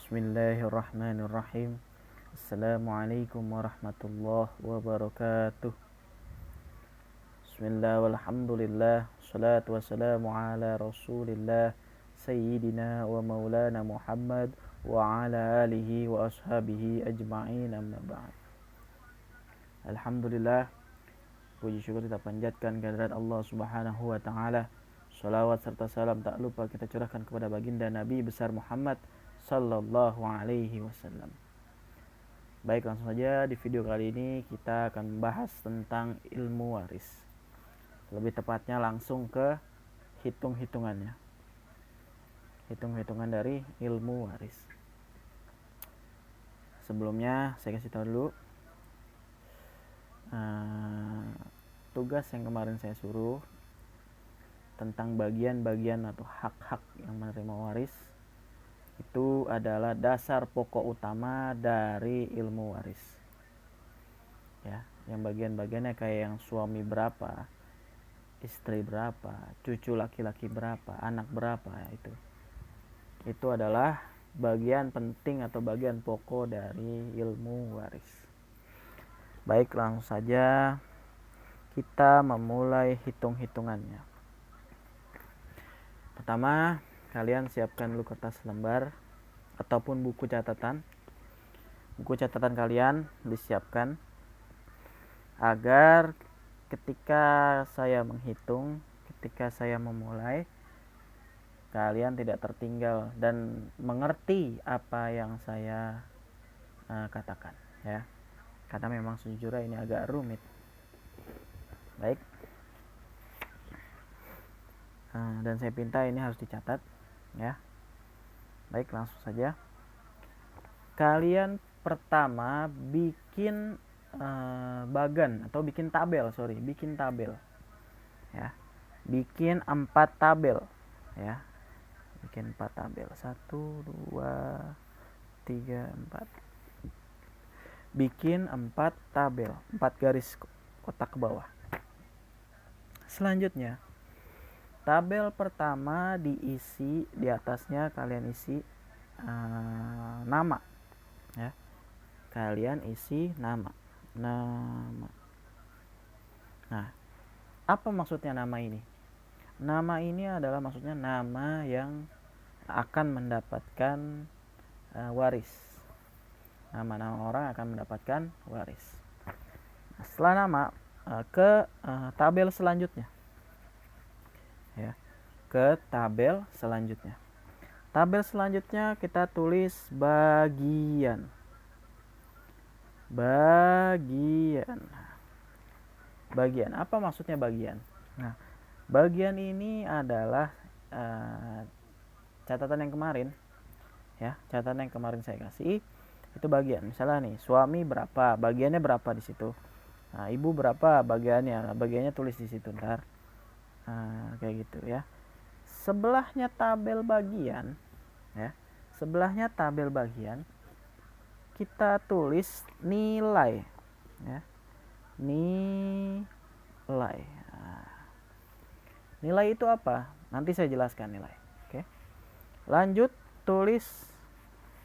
Bismillahirrahmanirrahim. Assalamualaikum warahmatullahi wabarakatuh. Bismillah walhamdulillah. Salatu wassalamu ala rasulillah Sayyidina wa maulana Muhammad wa ala alihi wa ashabihi ajma'in, amma ba'd. Alhamdulillah, puji syukur kita panjatkan kehadirat Allah subhanahu wa ta'ala. Salawat serta salam tak lupa kita curahkan kepada baginda Nabi besar Muhammad sallallahu alaihi wasallam. Baik, langsung saja di video kali ini kita akan membahas tentang ilmu waris. Lebih tepatnya langsung ke hitung-hitungannya. Hitung-hitungan dari ilmu waris. Sebelumnya saya kasih tahu dulu tugas yang kemarin saya suruh tentang bagian-bagian atau hak-hak yang menerima waris. Itu adalah dasar pokok utama dari ilmu waris. Ya, yang bagian-bagiannya kayak yang suami berapa, istri berapa, cucu laki-laki berapa, anak berapa, ya itu adalah bagian penting atau bagian pokok dari ilmu waris. Baik, langsung saja kita memulai hitung-hitungannya. Pertama, kalian siapkan dulu kertas lembar ataupun buku catatan. Buku catatan kalian disiapkan agar ketika saya menghitung, ketika saya memulai, kalian tidak tertinggal dan mengerti apa yang saya katakan, ya. Karena memang sejujurnya ini agak rumit. Baik. Dan saya minta ini harus dicatat, ya. Baik, langsung saja. Kalian pertama bikin bagan atau bikin tabel, ya. Bikin 4 tabel, ya. Bikin 4 tabel. 1 2 3 4. Bikin 4 tabel, 4 garis kotak ke bawah. Selanjutnya, tabel pertama diisi, di atasnya kalian isi nama, ya. Kalian isi nama. Nah, apa maksudnya nama ini? Nama ini adalah maksudnya nama yang akan mendapatkan waris. Nama-nama orang akan mendapatkan waris. Nah, setelah nama, ke tabel selanjutnya, ya. Ke tabel selanjutnya. Tabel selanjutnya kita tulis bagian. Bagian. Apa maksudnya bagian? Nah, bagian ini adalah catatan yang kemarin, ya. Catatan yang kemarin saya kasih itu bagian. Misalnya nih, suami berapa, bagiannya berapa di situ. Nah, ibu berapa bagiannya tulis di situ ntar. Kayak gitu, ya. Sebelahnya tabel bagian, ya. Sebelahnya tabel bagian kita tulis nilai, ya. Nilai. Nilai itu apa? Nanti saya jelaskan nilai. Oke. Lanjut, tulis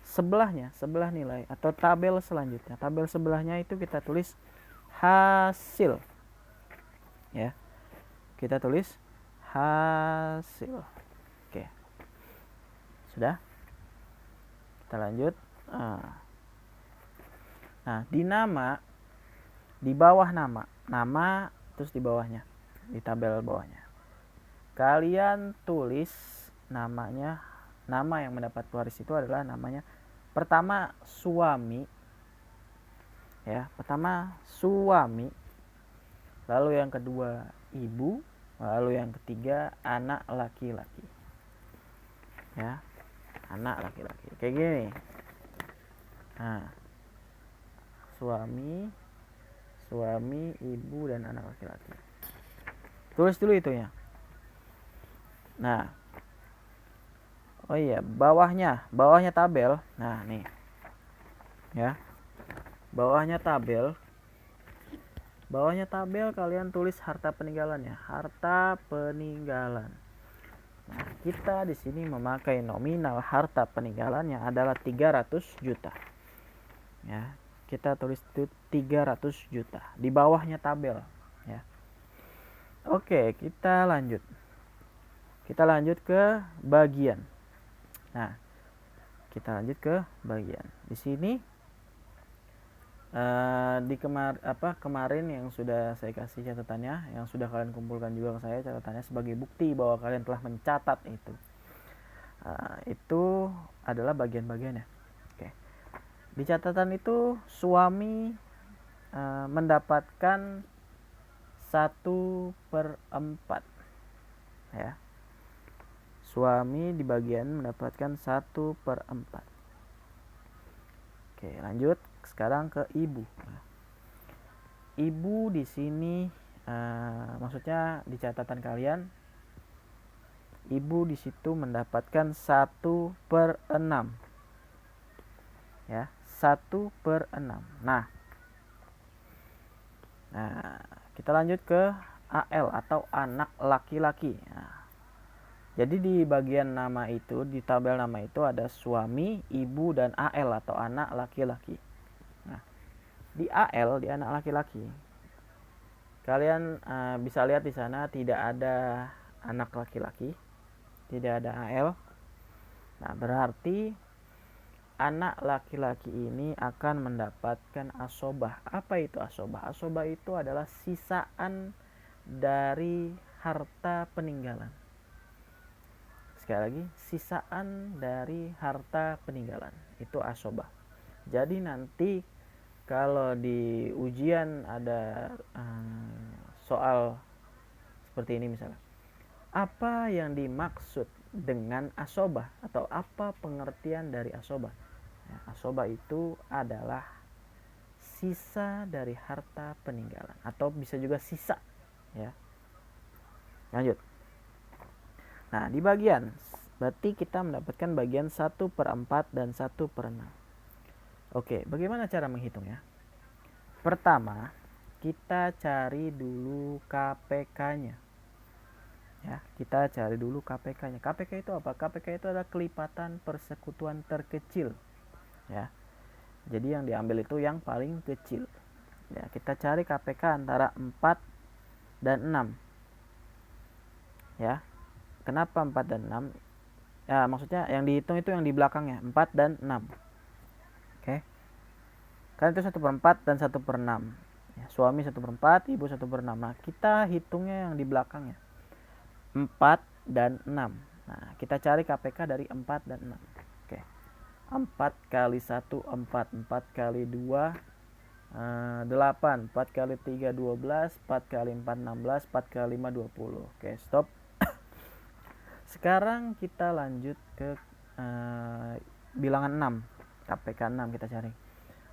sebelahnya, sebelah nilai atau tabel selanjutnya. Tabel sebelahnya itu kita tulis hasil, ya. Kita tulis hasil. Oke. Sudah? Kita lanjut. Nah, di nama, di bawah nama terus di bawahnya, di tabel bawahnya, kalian tulis namanya. Nama yang mendapat waris itu adalah namanya pertama suami, ya. Pertama suami, lalu yang kedua ibu, lalu yang ketiga anak laki-laki, ya. Anak laki-laki kayak gini. Nah, suami, ibu, dan anak laki-laki. Tulis dulu itunya. Nah, oh iya, bawahnya tabel. Nah, nih, ya. Bawahnya tabel kalian tulis harta peninggalannya. Harta peninggalan. Nah, kita di sini memakai nominal harta peninggalannya adalah 300 juta. Ya, kita tulis itu 300 juta. Di bawahnya tabel, ya. Oke, kita lanjut. Kita lanjut ke bagian. Nah, kita lanjut ke bagian. Di sini kemarin yang sudah saya kasih catatannya, yang sudah kalian kumpulkan juga ke saya catatannya sebagai bukti bahwa kalian telah mencatat itu. Itu adalah bagian-bagiannya. Oke. Di catatan itu suami mendapatkan 1/4, ya. Suami di bagian mendapatkan 1/4. Oke, lanjut sekarang ke ibu. Ibu di sini maksudnya di catatan kalian, ibu di situ mendapatkan 1/6, ya, 1/6. Nah, kita lanjut ke AL atau anak laki-laki. Nah, jadi di bagian nama itu, di tabel nama itu ada suami, ibu, dan AL atau anak laki-laki. Nah, di AL, di anak laki-laki, kalian bisa lihat di sana tidak ada anak laki-laki, tidak ada AL. Nah, berarti anak laki-laki ini akan mendapatkan asobah. Apa itu asobah? Asobah itu adalah sisaan dari harta peninggalan. Sekali lagi, sisaan dari harta peninggalan itu asobah. Jadi nanti kalau di ujian ada soal seperti ini misalnya, apa yang dimaksud dengan asobah atau apa pengertian dari asobah? Ya, asobah itu adalah sisa dari harta peninggalan atau bisa juga sisa, ya. Lanjut. Nah, di bagian berarti kita mendapatkan bagian 1/4 dan 1/6. Oke, bagaimana cara menghitungnya? Pertama, kita cari dulu KPK-nya. Ya, kita cari dulu KPK-nya. KPK itu apa? KPK itu adalah kelipatan persekutuan terkecil. Ya. Jadi yang diambil itu yang paling kecil. Ya, kita cari KPK antara 4 dan 6. Ya. Kenapa 4 dan 6? Ya, maksudnya yang dihitung itu yang di belakangnya, 4 dan 6. Oke. Kan itu 1/4 dan 1/6. Ya, suami 1/4, ibu 1/6. Nah, kita hitungnya yang di belakangnya, 4 dan 6. Nah, kita cari KPK dari 4 dan 6. Oke. 4 kali 1 4, 4 kali 2 8, 4 kali 3 12, 4 kali 4 16, 4 kali 5 20. Oke, stop. Sekarang kita lanjut ke bilangan 6. KPK 6 kita cari.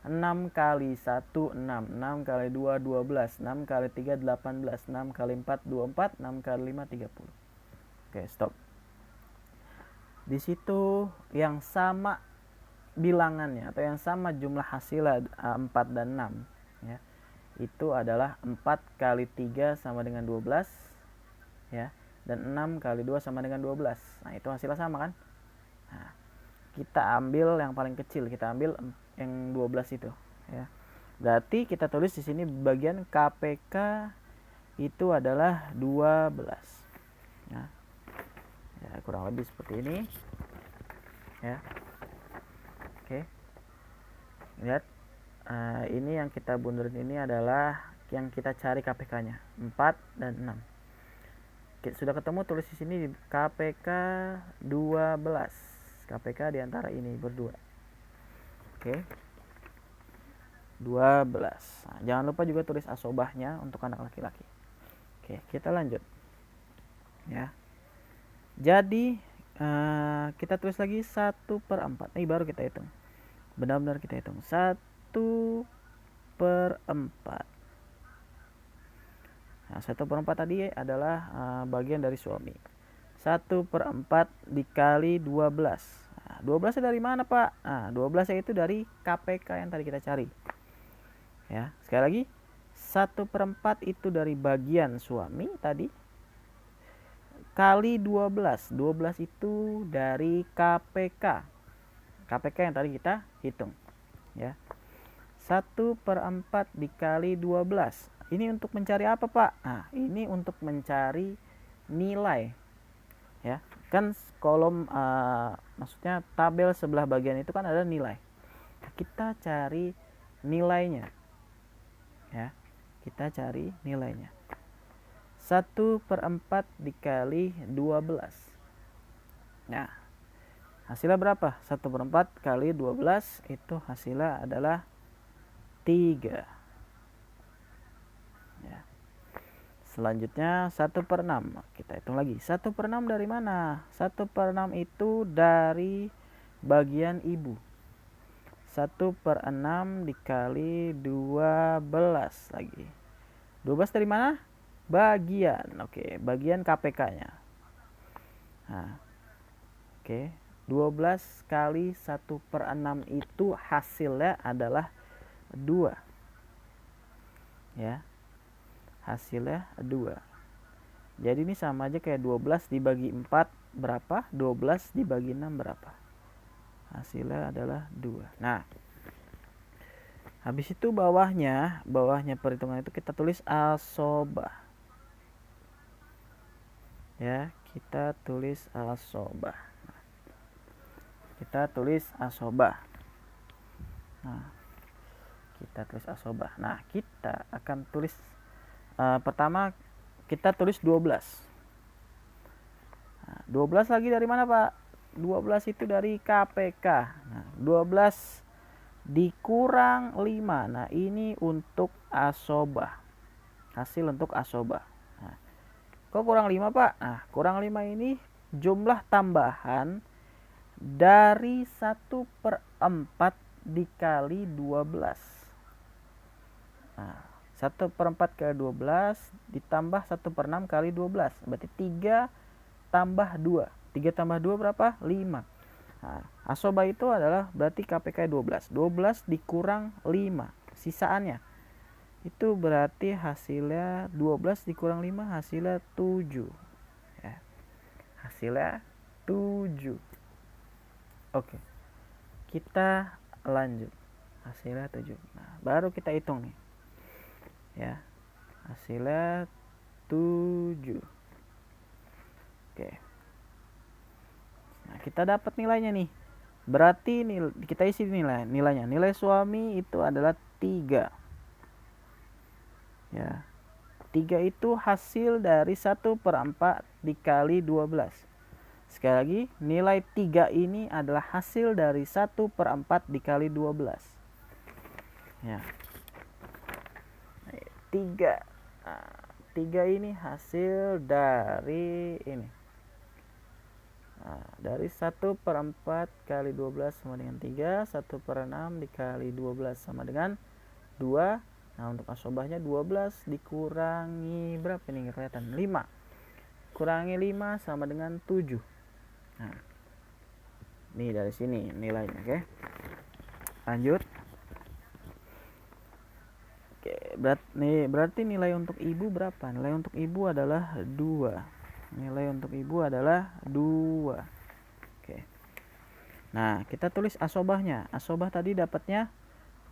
6 kali 1 6, 6 kali 2 12, 6 kali 3 18, 6 kali 4 24, 6 kali 5 30. Oke, stop. Di situ yang sama bilangannya atau yang sama jumlah hasilnya 4 dan 6, ya. Itu adalah 4 kali 3 sama dengan 12, ya. Dan 6 kali 2 sama dengan 12. Nah, itu hasilnya sama kan? Nah, kita ambil yang paling kecil, kita ambil yang 12 itu, ya. Berarti kita tulis di sini bagian KPK itu adalah 12. Nah, ya, kurang lebih seperti ini, ya. Oke. Lihat, ini yang kita bunderin ini adalah yang kita cari KPK-nya, 4 dan 6. Sudah ketemu, tulis di sini KPK 12. KPK di antara ini berdua. Oke. 12. Nah, jangan lupa juga tulis asobahnya untuk anak laki-laki. Oke, kita lanjut. Ya. Jadi kita tulis lagi 1/4. Ini baru kita hitung. Benar-benar kita hitung. 1/4. Nah, 1/4 tadi adalah bagian dari suami. 1/4 dikali 12. Nah, 12 dari mana, Pak? Nah, 12 itu dari KPK yang tadi kita cari. Ya, sekali lagi, 1/4 itu dari bagian suami tadi. kali 12. 12 itu dari KPK. KPK yang tadi kita hitung. Ya. 1/4 dikali 12. Ini untuk mencari apa, Pak? Nah, ini untuk mencari nilai. Ya. Kan kolom maksudnya tabel sebelah bagian itu kan ada nilai. Kita cari nilainya. Ya. Kita cari nilainya. 1/4 dikali 12. Nah, hasilnya berapa? 1/4 kali 12 itu hasilnya adalah 3. Ya. Selanjutnya 1/6. Kita hitung lagi. 1/6 dari mana? 1/6 itu dari bagian ibu. 1/6 dikali 12 lagi. 12 dari mana? Bagian. Oke, bagian KPK-nya. Nah, oke. 12 kali 1/6 itu hasilnya adalah 2. Ya. Hasilnya 2. Jadi ini sama aja kayak 12 dibagi 4 berapa? 12 dibagi 6 berapa? Hasilnya adalah 2. Nah, habis itu bawahnya perhitungan itu kita tulis asobah. Ya, kita tulis asobah. Kita tulis asobah. Nah, kita tulis asobah. Nah, kita akan tulis pertama kita tulis 12. Nah, 12 lagi dari mana, Pak? 12 itu dari KPK. Nah, 12 dikurang 5. Nah, ini untuk asobah. Hasil untuk asobah. Nah, kok kurang 5, Pak? Nah, kurang 5 ini jumlah tambahan dari 1/4 dikali 12. Nah, 1/4 kali 12 ditambah 1/6 kali 12. Berarti 3 tambah 2. 3 tambah 2 berapa? 5. Nah, asobah itu adalah berarti KPK 12. 12 dikurang 5. Sisaannya itu berarti hasilnya 12 dikurang 5 hasilnya 7. Ya. Hasilnya 7. Oke. Kita lanjut. Hasilnya 7. Nah, baru kita hitung nih. Ya. Hasilnya 7. Oke. Nah, kita dapat nilainya nih. Berarti kita isi nilainya. Nilai suami itu adalah 3. Ya. 3 itu hasil dari 1/4 dikali 12. Sekali lagi, nilai 3 ini adalah hasil dari 1/4 dikali 12. Ya. 3. Nah, 3 ini hasil dari ini. Nah, dari 1/4 kali 12 sama dengan 3. 1/6 dikali 12 sama dengan 2. Nah, untuk asobahnya 12 dikurangi berapa nih kelihatan? 5. Kurangi 5 sama dengan 7. Nah, ini dari sini nilainya, oke. Lanjut. Oke, berarti nilai untuk ibu berapa? Nilai untuk ibu adalah 2. Nilai untuk ibu adalah 2. Oke. Nah, kita tulis asobahnya. Asobah tadi dapatnya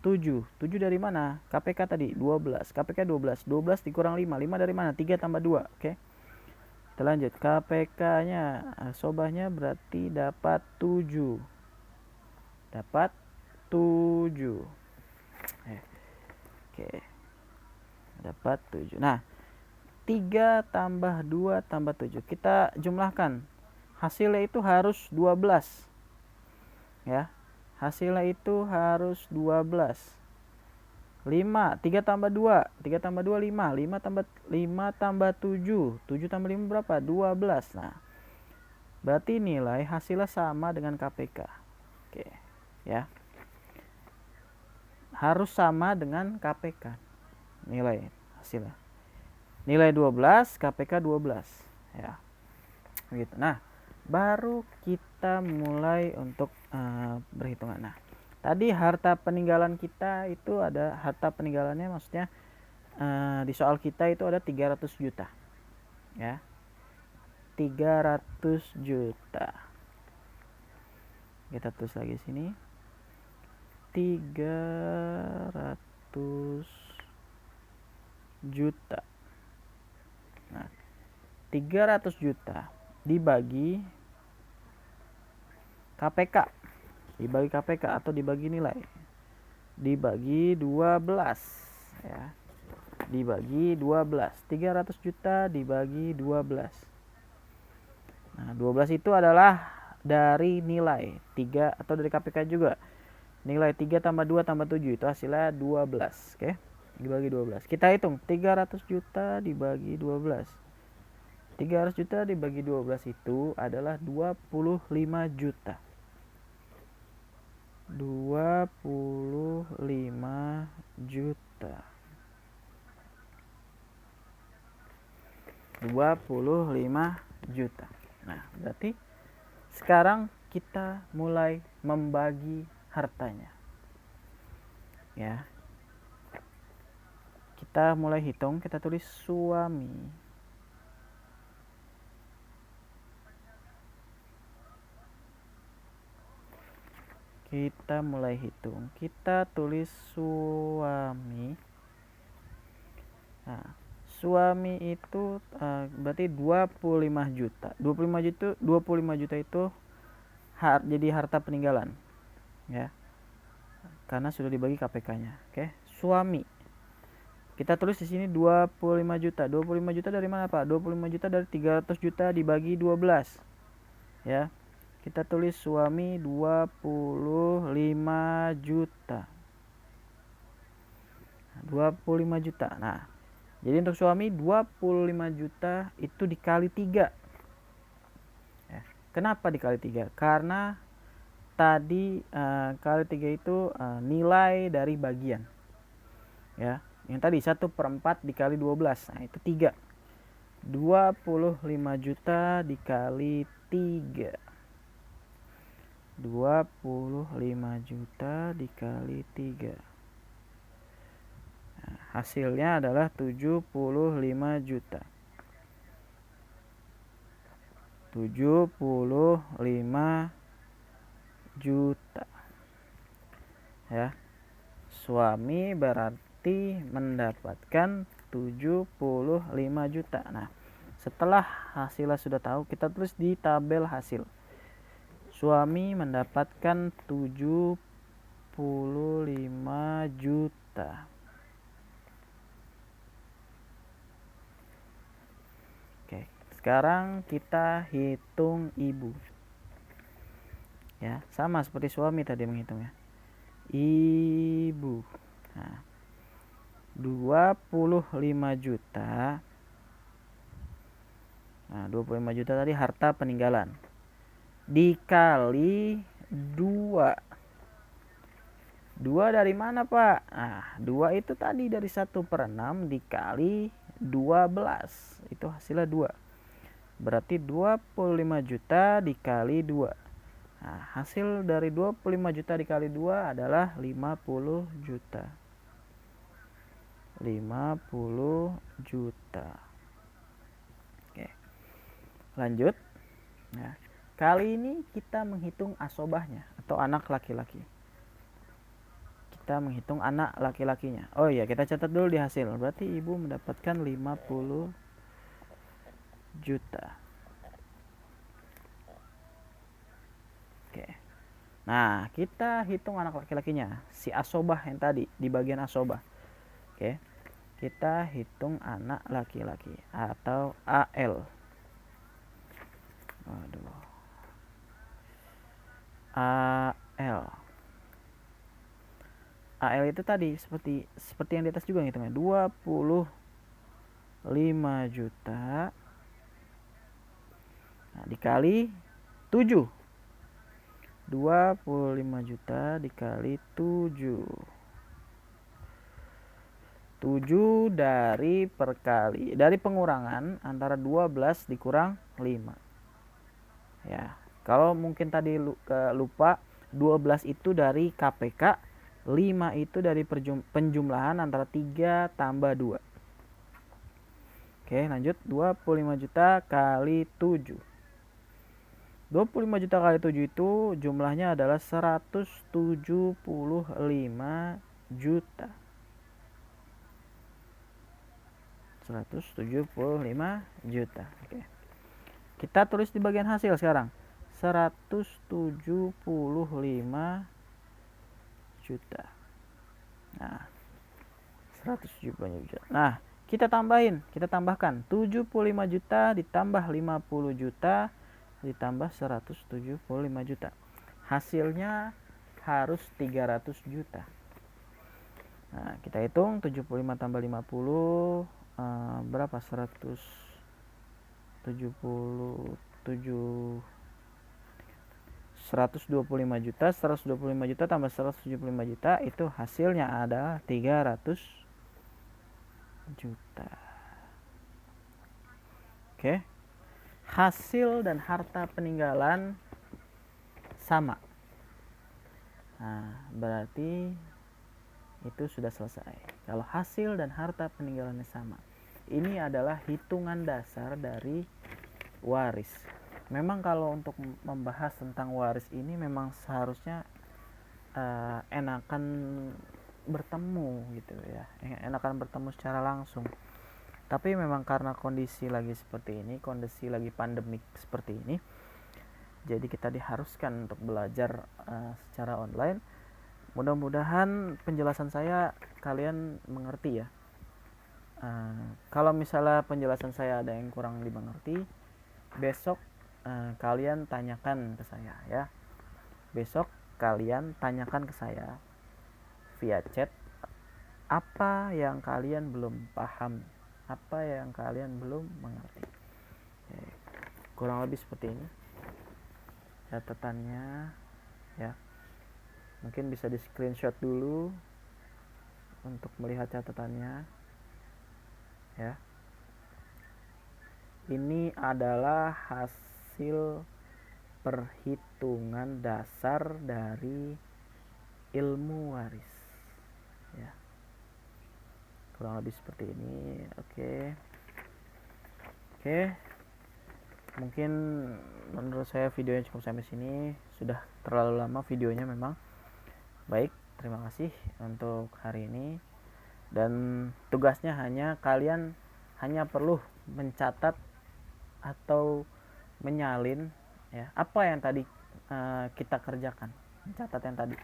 7. 7 dari mana? KPK tadi 12. KPK 12. 12 dikurang 5. 5 dari mana? 3 tambah 2. Oke. Kita lanjut. KPK-nya asobahnya berarti dapat 7. Dapat 7. Oke. Dapat 7. Nah, 3 tambah 2 tambah 7. Kita jumlahkan. Hasilnya itu harus 12. Ya. Hasilnya itu harus 12. 5, 3 tambah 2. 3 tambah 2 5. 5 tambah 7. 7 tambah 5 berapa? 12. Nah, berarti nilai hasilnya sama dengan KPK. Oke, ya. Harus sama dengan KPK. Nilai hasilnya. Nilai 12, KPK 12. Ya. Begitu. Nah, baru kita mulai untuk berhitungan. Nah, tadi harta peninggalan kita itu ada harta peninggalannya, maksudnya di soal kita itu ada 300 juta. Ya. 300 juta. Kita tulis lagi sini 300 juta. Nah, 300 juta dibagi KPK. Dibagi KPK atau dibagi nilai. Dibagi 12 ya. Dibagi 12. 300 juta dibagi 12. Nah, 12 itu adalah dari nilai 3 atau dari KPK juga. Nilai 3 tambah 2 tambah 7 itu hasilnya 12, oke? Dibagi 12. Kita hitung 300 juta dibagi 12. 300 juta dibagi 12 itu adalah 25 juta. 25 juta. 25 juta. Nah, berarti sekarang kita mulai membagi hartanya. Ya. Kita mulai hitung, kita tulis suami. Kita mulai hitung, kita tulis suami. Nah, suami itu berarti 25 juta. 25 juta itu jadi harta peninggalan. Ya. Karena sudah dibagi KPK-nya. Oke, suami. Kita tulis di sini 25 juta. 25 juta dari mana, Pak? 25 juta dari 300 juta dibagi 12. Ya. Kita tulis suami 25 juta. 25 juta. Nah, jadi untuk suami 25 juta itu dikali 3. Ya. Kenapa dikali 3? Karena tadi kali 3 itu nilai dari bagian. Ya, yang tadi 1/4 dikali 12. Nah, itu 3. 25 juta dikali 3. 25 juta dikali 3. Nah, hasilnya adalah 75 juta. 75 juta. Ya. Suami berarti mendapatkan 75 juta. Nah, setelah hasilnya sudah tahu, kita tulis di tabel hasil. Suami mendapatkan 75 juta. Oke, sekarang kita hitung ibu. Ya, sama seperti suami tadi menghitungnya. Ibu. Nah, 25 juta. Nah, 25 juta tadi harta peninggalan. Dikali 2. 2 dari mana, Pak? Nah, 2 itu tadi dari 1/6 dikali 12. Itu hasilnya 2. Berarti 25 juta dikali 2. Nah, hasil dari 25 juta dikali 2 adalah 50 juta. 50 juta. Oke. Lanjut. Nah, kali ini kita menghitung asobahnya atau anak laki-laki. Kita menghitung anak laki-lakinya. Oh iya, kita catat dulu di hasil. Berarti ibu mendapatkan 50 juta. Oke. Nah, kita hitung anak laki-lakinya. Si asobah yang tadi di bagian asobah. Oke. Kita hitung anak laki-laki atau AL. Aduh. AL. AL itu tadi seperti yang di atas juga ngitungnya. 25 juta. Nah, dikali 7. 25 juta dikali 7. 7 dari pengurangan antara 12 dikurang 5. Ya, kalau mungkin tadi lupa, 12 itu dari KPK, 5 itu dari penjumlahan antara 3 tambah 2. Oke, lanjut. 25 juta kali 7. 25 juta kali 7 itu jumlahnya adalah 175 juta. 175 juta. Oke. Kita tulis di bagian hasil sekarang. 175 juta. Nah, 175 juta. Nah, kita tambahkan 75 juta ditambah 50 juta ditambah 175 juta. Hasilnya harus 300 juta. Nah, kita hitung 75 tambah 50 berapa? 125 juta. 125 juta tambah 175 juta itu hasilnya adalah 300 juta. Oke. Hasil dan harta peninggalan sama. Nah, berarti itu sudah selesai. Kalau hasil dan harta peninggalannya sama. Ini adalah hitungan dasar dari waris. Memang kalau untuk membahas tentang waris ini memang seharusnya enakan bertemu gitu ya. Enakan bertemu secara langsung. Tapi memang karena kondisi lagi seperti ini, kondisi lagi pandemik seperti ini, jadi kita diharuskan untuk belajar secara online. Mudah-mudahan penjelasan saya kalian mengerti ya. Kalau misalnya penjelasan saya ada yang kurang dimengerti, besok kalian tanyakan ke saya ya. Besok kalian tanyakan ke saya via chat apa yang kalian belum paham, apa yang kalian belum mengerti. Kurang lebih seperti ini catatannya ya. Mungkin bisa di screenshot dulu untuk melihat catatannya ya. Ini adalah hasil perhitungan dasar dari ilmu waris ya. Kurang lebih seperti ini. Oke. Mungkin menurut saya videonya cukup sampai sini. Sudah terlalu lama videonya memang. Baik, terima kasih untuk hari ini. Dan tugasnya kalian hanya perlu mencatat atau menyalin ya apa yang tadi kita kerjakan. Mencatat yang tadi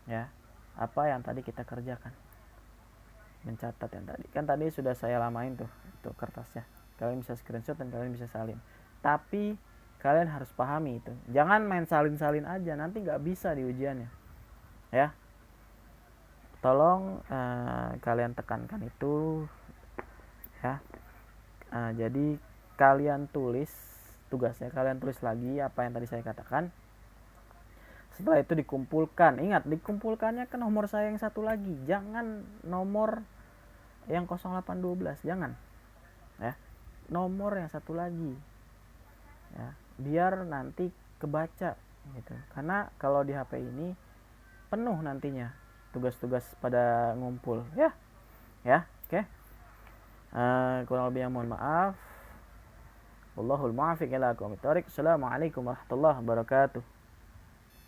ya, apa yang tadi kita kerjakan. Mencatat yang tadi. Kan tadi sudah saya lamain tuh kertasnya. Kalian bisa screenshot dan kalian bisa salin. Tapi kalian harus pahami itu. Jangan main salin-salin aja, nanti nggak bisa di ujiannya. Ya, tolong kalian tekankan itu ya. Jadi kalian tulis tugasnya, kalian tulis lagi apa yang tadi saya katakan. Setelah itu dikumpulkan. Ingat, dikumpulkannya ke nomor saya yang satu lagi, jangan nomor yang 0812, jangan ya, nomor yang satu lagi ya, biar nanti kebaca gitu. Karena kalau di HP ini penuh nantinya tugas-tugas pada ngumpul ya. Oke. Kurang lebihnya mohon maaf. Wallahul muwaffiq ila aqwamit thoriq. Assalamualaikum warahmatullahi wabarakatuh.